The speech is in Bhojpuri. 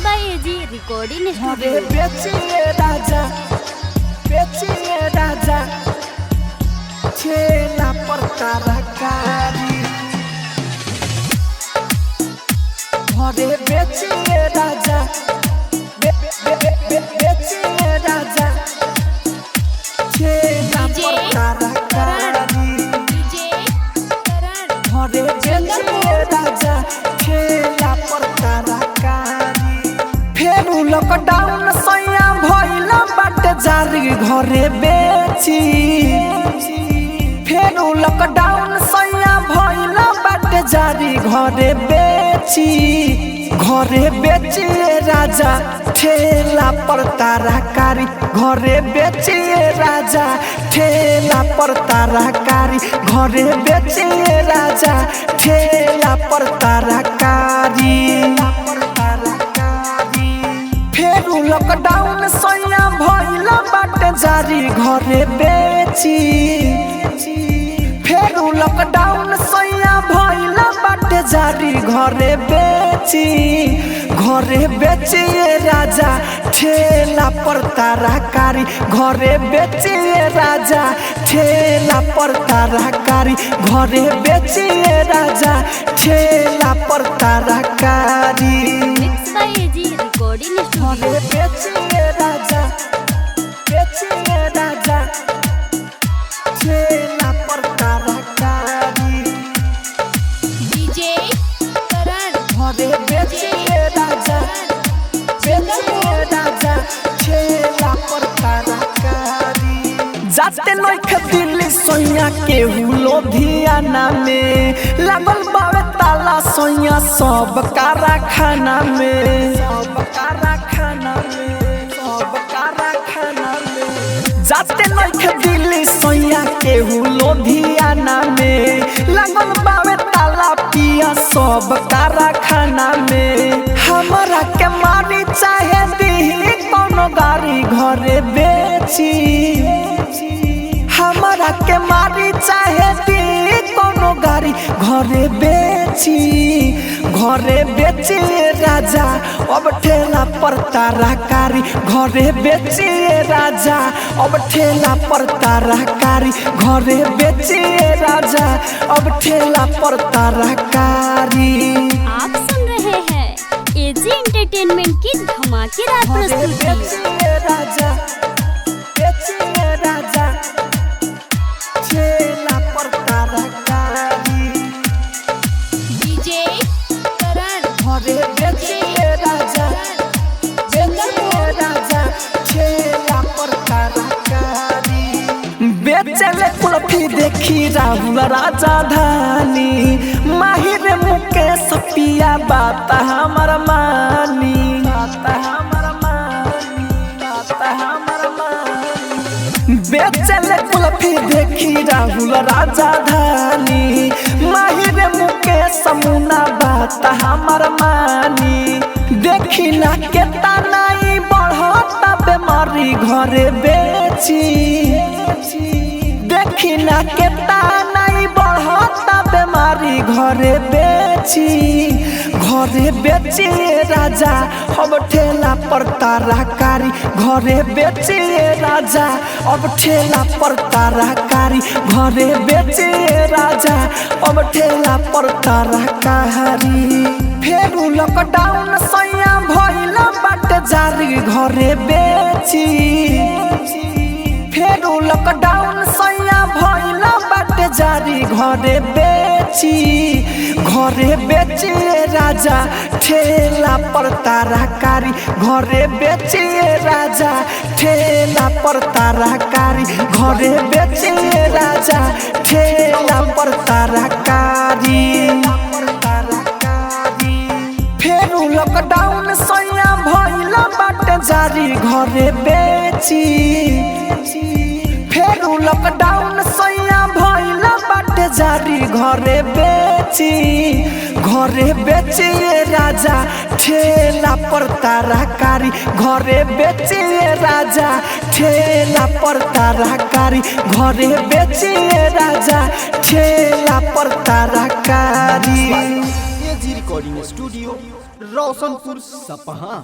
By AG recording studio. बेचिए राजा छेला पर तरकारी घरे बेचिए राजा बेचिए राजा छेला पर तरकारी घरे बेचिए राजा छेला पर तरकारी फेरू लॉकडाउन सैया भइल बाटे जारी घरे बेची फेरू लॉकडाउन सैया भइल बाटे जारी घरे बेचिए राजा ठेला पर तरकारी घरे बेचिए राजा ठेला पर तरकारी घरे बेचिए राजा ठेला पर तरकारी फेरू लॉकडाउन सैया भइल बाटे जारी घरे बेची फेरू लॉकडाउन सैया भइल बाटे जारी घरे बेचिए राजा ठेला पर तरकारी घरे बेचिए राजा ठेला पर तरकारी घरे बेचिए राजा ठेला पर तरकारी mix by AG recording studio. घरे बेचिए राजा ठेला पर तरकारी डीजे करण घरे बेचिए राजा ठेला पर तरकारी जाते नइखे दिल्ली सोइया के लुधियाना में लागल बावे ताला सोइया सब कारखाना में जाते नइखे दिल्ली सोइया के लुधियाना में लागल बावे ताला पिया सब कारखाना में हमरा के मारी चाहे दीही कोनो गाड़ी घरे बेची हमरा के मारी चाहे दी कोनो गाड़ी घरे बेचिए राजा अब ठेला पर तरकारी घरे बेचिए राजा अब ठेला पर तरकारी घरे बेचिए राजा अब ठेला पर तरकारी आप सुन रहे हैं एजी एंटरटेनमेंट की धमाकेदार प्रस्तुति। बेचिए राजा ठेला पर तरकारी डीजे करण घरे बेचिए राजा ठेला पर तरकारी बेचले कुल्फी देखी राहुल राजा धानी माहिर मुकेश पिया बात हमर मानी बेचले कुल्फी देखी राहुल राजा धानी माहिर मुकेश मुना बात हमर मानी देखी ना के तनाई बढ़ता बेमारी घरे बेची देखी ना के तनाई बढ़ता बेमारी घरे बेचिए राजा अब ठेला पर तरकारी घरे बेचिए राजा अब ठेला पर तरकारी घरे बेचिए राजा अब ठेला पर तरकारी फेरू लॉकडाउन सैया भइल बाटे जारी घरे बेची फेरू लॉकडाउन सैया भइल बाटे जारी घरे बेचिए राजा ठेला पर तरकारी घरे बेचिए राजा ठेला पर तरकारी घरे बेचिए राजा ठेला पर तरकारी फेरू लॉकडाउन सैया भइल बाटे जारी घरे बेची फेरू लॉकडाउन सैया भइल बाटे जारी घरे बेचिए राजा ठेला पर तरकारी घरे बेचिए राजा ठेला पर तरकारी घरे बेचिए राजा ठेला पर तरकारी। एजी रिकॉर्डिंग स्टूडियो रोशनपुर सपहा।